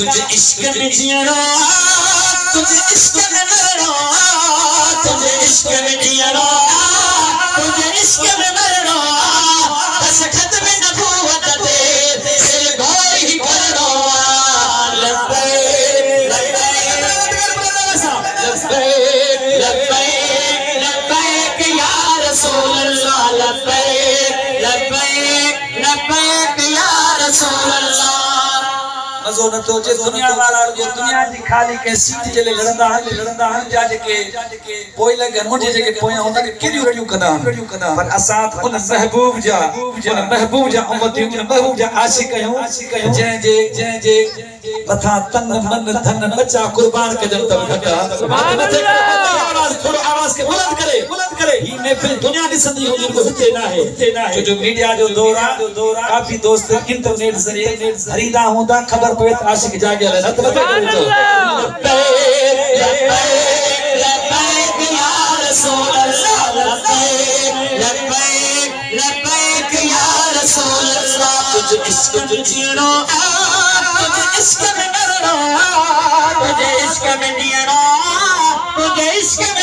तुझे इश्क में जीना, तुझे इश्क में मरना, तुझे इश्क में जीना, तुझे इश्क में मरना, बस खत्म नबूवत दे दिल गोई ही करना। लब्बैक लब्बैक लब्बैक लब्बैक या रसूल अल्लाह, लब्बैक लब्बैक लब्बैक या रसूल अल्लाह। मज़ो न तो जे दुनिया वाला जो दुनिया जी खाली के सीट जे लड़ंदा जा जेके पोइ लगे मुंजे जेके पोया हुन के केडियूं रडियूं कंदा पर असां उन महबूब जा उम्मती उन महबूब जा आशिक आहियूं जे मथा तन मन धन बचा कुर्बान कजन तब घटा। सुभान अल्लाह। थोड़ो आवाज के बुलंद करे ही महफिल दुनिया दिसंदी हो जिनको हिते ना है जो मीडिया जो दौर काफी दोस्त इंटरनेट जरिए खरीदा होता खबर पे आशिक जागे रहे नत बता तो लब्बैक या रसूल अल्लाह, लब्बैक लब्बैक या रसूल अल्लाह। तुझे इश्क में जीना, तुझे इश्क में मरना, तुझे इश्क में जीना, तुझे इश्क में